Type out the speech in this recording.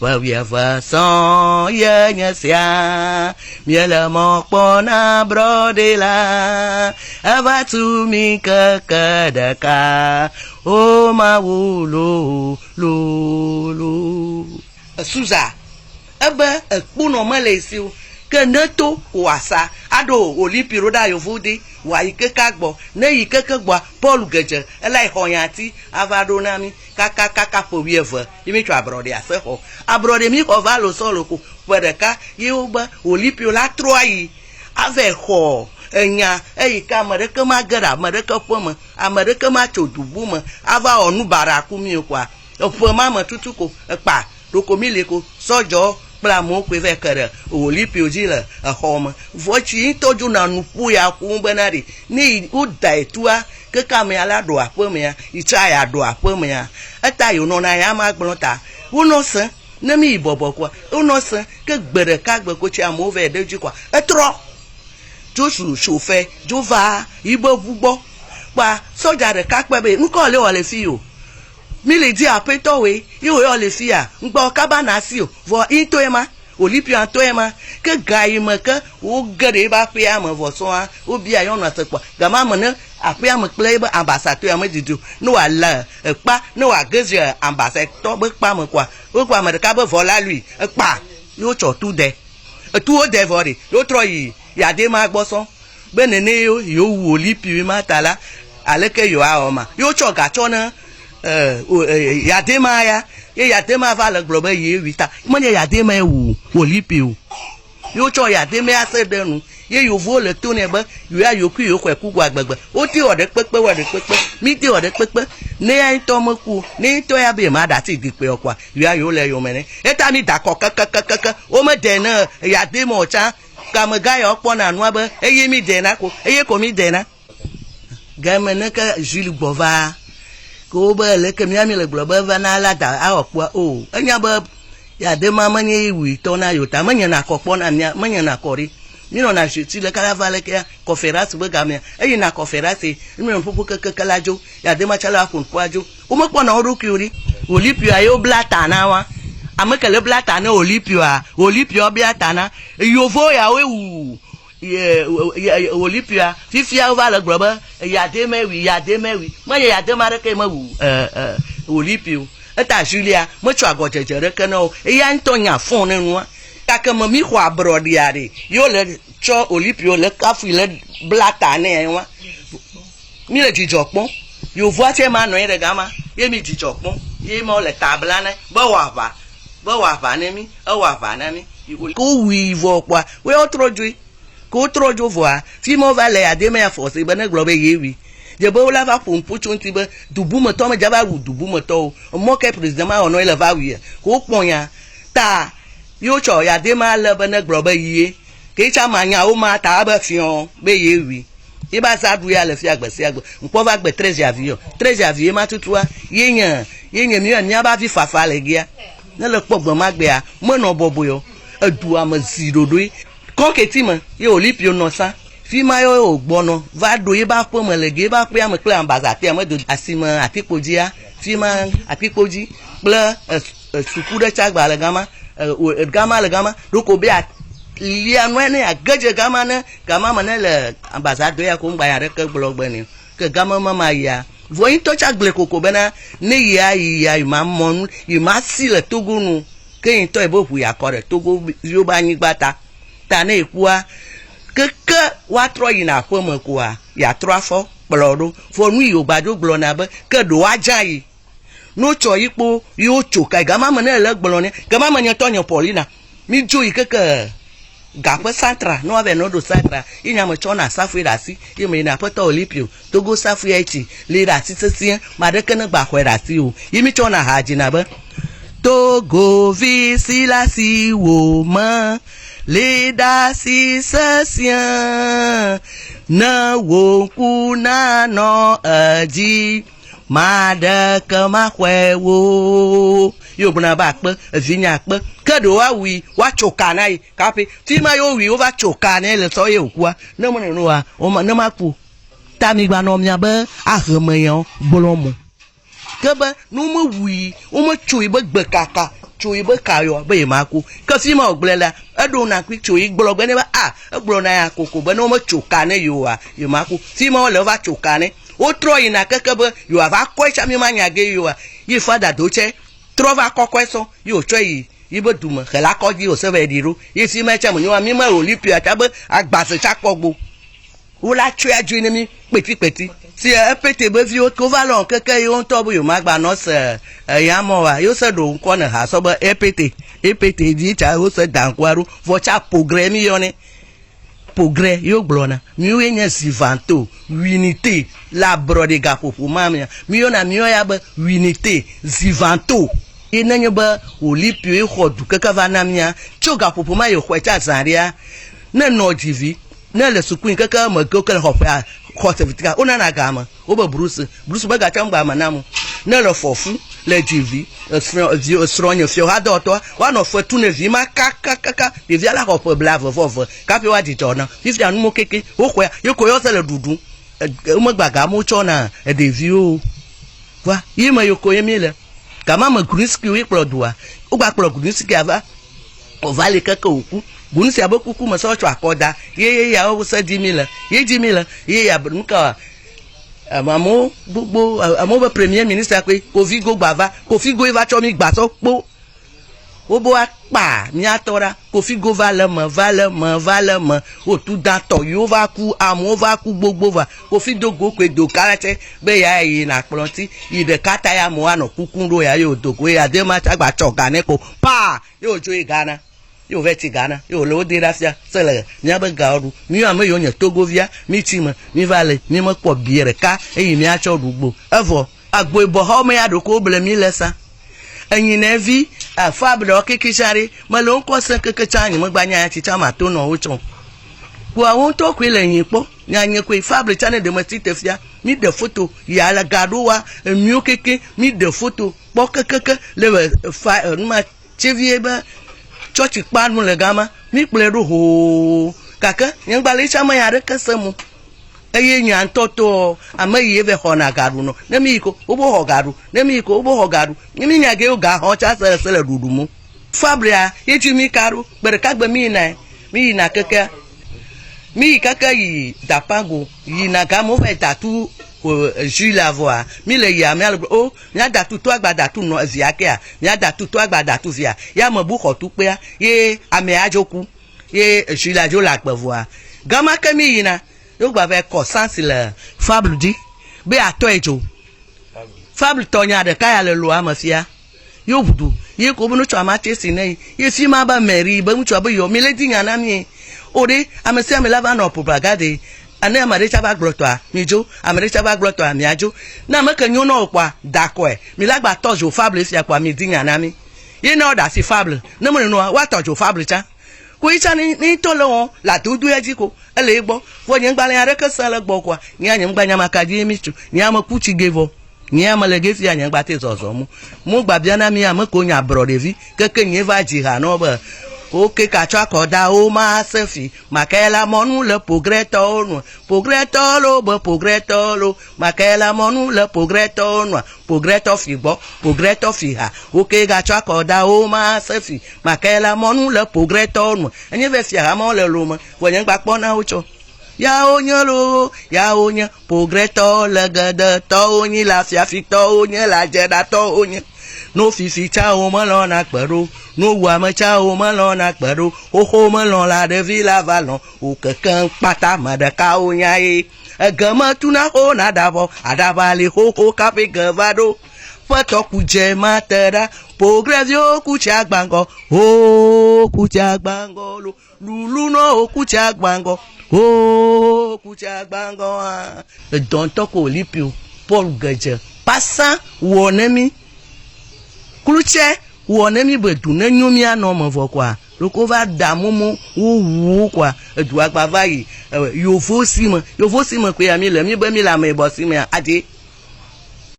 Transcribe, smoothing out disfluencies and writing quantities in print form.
và việc và son ye nhớ xia miền là một bọn bro de la ava tu mi ka da ka o ma wu lu suza ebe ekpuno malesiu ke neto wasa ado olipiro da yovode wa ikeka gbo na ikeka gbo Paul geje elai hoyati avado nami kaka powieve imi twa brode aseho abrode mi ko valo solo ko wedeka yuba olipio la troi ave ho enya eyika madeka magara madeka poma amadeka ma chodubu ma ava onu baraku mi kwa opoma ma tutuko pa rokomileko sojo plamo pe ve kere olipio jile home vochi toju na nupu ya ku benari ni uda etua ke kame ala do apome ya icha ya do apome ya eta yo no na ya ma gbonta uno se na mi bobo kwa uno se ke gbere ka gbe ko chi amo ve deju kwa etro josu sofe jova ibo bugbo pa soja de ka pe be nko le o le fi o mi le di apetowe yo yo le fi a ngbo kaba na si o vo into ema olipio anto ema ke gai me ke o gere ba pe am vo so a obi ayo na sepo gama mo ne ape am kle ba ambassador am didu no ala pa no wa geze ambassador be pa mo kwa o kwa me ka be vo la lui pa yo cho tu de tu o de vori yo tro yi ya de ma gbo so be ne ne yo wu olipio ma tala aleke yo a o ma yo cho ga cho na yadema ya ye yadema va le globe ye wita monye yadema wu olipio yo cho yadema ya se denu ye yo vo le tone ba yo ya yo ku yo kweku gwa gbegbe o ti ode pepe wa de pepe mi ti ode pepe ne ya to mo ku ne to ya be ma da ti di pe okwa yo ya yo le yo mene eta mi da ko kaka o me de na yadema o cha ka me ga yo po na nu ba eye mi de na ko eye ko mi de na ga me na ka Jules Bova ko ba le ke mi le globe va na la da a opo o enya ba ya de mama ni iwi to na yo ta manya na kopo na manya na kori mi no na shiti le kala vale ke conference be ga mi eyi na conference mi no popo kalajo ya de ma chala fun kwajo o mo po na oru kiori olipio ayo blata na wa amekele blata na olipio blata na yovo ya wewu olipia fifia over le globe yademewi manye yademare ke mawu olipio eta Julia mo twa gojejere ke no ya ntonya fon nenu ka mo mi kwa brodiare yo le cho olipio le kafu le blata na enwa mi le jijopon yo voiture ma no ire gama ye mi jijopon ye mo le tabla na bo wa ba na mi o wa ba na mi ko wi vo kwa we otroju ko trojo voa fi mo vale ademe ya force be na globe yewi je bo la va pompu chunti be dubu mo to me jaba wu dubu mo to mo ke president ma ono ile va wi ko ponya ta yo cho ya de ma le be na globe yiye ke cha manya o ma ta ba fion be yewi e ba sa du ya le fi agbesi agbo npo va gbe 13 avier ma tutua yeyan mi anya ba fi fafa le gia na le pogbon ma gbe a mo no bobo yo adu amazirodo koketi mo ye olipio no sa fi ma yo ogbono va do ye ba po mo lege ba pe am pe ambassador am do asima atipoji a fi ma atipoji ple sukure chagba le gama do ko be a li anwene agaje gama ma le ambassador ya ko ngba ya reke blogbe ni ke gama mama ya voyin to chagle koko bena ne ya ma mon ma si le togunu ke to ebofu ya kore togo yo ba yin gbata ta na ekua keke wa tro yi na fomo kwa ya tro afo blodo fo nu yo bajo glo na be ke do ajan yi no cho ipo yo cho ka ga mama na le glo ni ga mama nyen tonyo Paulina mi jo yi keke ga pe santra no ave no do santra inya mo cho na safu da si yi me na poto olipio togo safu echi le da ti sesien ma de ke na gba kwera si o yi mi cho na haji na be Togo visi la si wo ma le da si sesien na wo ku na no aji ma de ke ma kwe wo yo buna ba pe vinya pe kedo wa wi wa choka na yi kapi ti ma yo wi o va choka na le so ye okua na mo no wa o ma na ma ku ta mi gba no mia be ahmeyan bolomo kebe no mo wi o mo chui be kaka tso yi be kayo be ma ku ke fi ma ogble la edo na kwi tso yi gblo gbe ne ba egblo na ya koko be no mo tso ka ne yo wa yi ma ku fi ma le va tso ka ne o tro yi na keke be yo va ko cha mi ma nya ge yo wa yi fada do che tro va ko so yo tso yi ibe dume hela ko ji o se be diru yi fi ma cha mo yo mi ma olipia ta be agba se cha pogbo o la tso aju ni mi peti si pété be vi ko va lon keke yo to bu yo ma gba no se ya mo wa yo se do nko na ha so be pété di cha o se dan kwaru vo cha progrès mi yo ni progrès yo gblo na mi we nya sivanto unité la brode ga popo ma mi yo na mi yo ya be unité sivanto ina nya ba olipio e khodu keke va na mia choga popo ma yo khwecha zaria na no tv na le sukun keke ma ko kele hofa khosevitika ona na gama oba bruce ba ga chamba manamu na le fofu le tv esronyo fio hado to wa no fo tu ne vi ma kaka de via la hope blave vovo ka pe wa di tona if anu mo keke o kwa yo ko yo se le dudu mo gbaga mo chona e de view wa yima yo ko yemile kama ma griski wi plodua o gba ploduniski ava o vale kaka oku gunsi abokuku mo so cho akoda ye ya o se di mile ye ya nka amamo gbogbo amo be premier minister pe Kofi go gbava Kofi go eva cho mi gba so po obo apa mi atora Kofi go valema o tu dato yo va ku amo va ku gbogbo va Kofi do go pe do karate be ya yi na plonti ide kata ya mo ano kukun ro ya yo do ko ya de ma agba choga ne ko pa yo jo igana yo veti Ghana yo lo de rafia sele nya be garu mi ame yo nya togovia mi tima mi vale mi mo po biere ka eyi mi acho dugbo evo agbo ebo ho me adoko ble mi lesa eyin na vi afabro kikishare ma lo nko se kekecha anyi mo gbanya ya chicha ma to no ucho ku awon to ku ile yin po nya yin ku fabri chane de mo titefia mi de photo ya la garuwa mi o keke mi de photo po kekeke le fa ma chevie ba church panu le gama mi pleru ho kaka nyangba le chama ya re kasemu eye nya ntoto amayi ve hona garu no na mi ko obo ho garu na mi ko obo ho garu mi nya ge o ga ho cha sele dudumu fabria yechi mi karu gbere kagbe mi na keke mi kaka yi dapango yi na gamo ve tatu Jules avoir mi le ya mi o mi ada tu to agbada tu no via ke mi ada tu to agbada tu via ya mo bu ko tu pe ye ame ajoku ye Jules ajo la pe voir gama ke mi yina yo gba ve ko sans le fable di be ato ejo fable to nya de ka ya le lo amafia yo budu ye ko bu no chama tesi nei ye fi ma ba meri ba mu chwa be yo mi le di nya na mi ore amese me lava no propagande ane amarecha ba gbroto a mijo amarecha ba gbroto a miajo na make nyu no kwa dako e mi lagba tojo fable fi akwa mi dinya na mi ye na order si fable na mo no wa tojo fable cha ko icha ni to lo la dudu ejiko ele gbo fo yen gba le ke san le gbo kwa ni anya gba nya maka di mi tu ni amakuchi gevo ni amalege fi anya gba te zozo mu gba bia na mi amako nya brodevi keke ni va ji ha no ba oke kacha koda o ma sefi makela monu le progreto no progreto lo be progreto lo makela monu le progreto no progreto fi gbo progreto fi ha oke kacha koda o ma sefi makela monu le progreto no enye be fi ha mo le lo mo woyen gba pona ucho ya onya progreto le gede to onyi la fi afi to onye la jeda to onye no fifi cha o mo lo na pero no wa ma cha o mo lo na pero o ho mo lo la de villa valon o kankan pata madaka o nya e gama tuna ho na dabo adabali ho kape gavado foto ku je matera progresio ku cha gbango o ku cha gbango lulu no ku cha gbango o ku cha gbango don to ko lipio Paul Geje passa wonemi Kuluche wonemi bedu na nyomi anoma vo kwa lokova damumu wu kwa edu agba vai yo fo sima ko ya mi le mi ba mi la me bo sima ade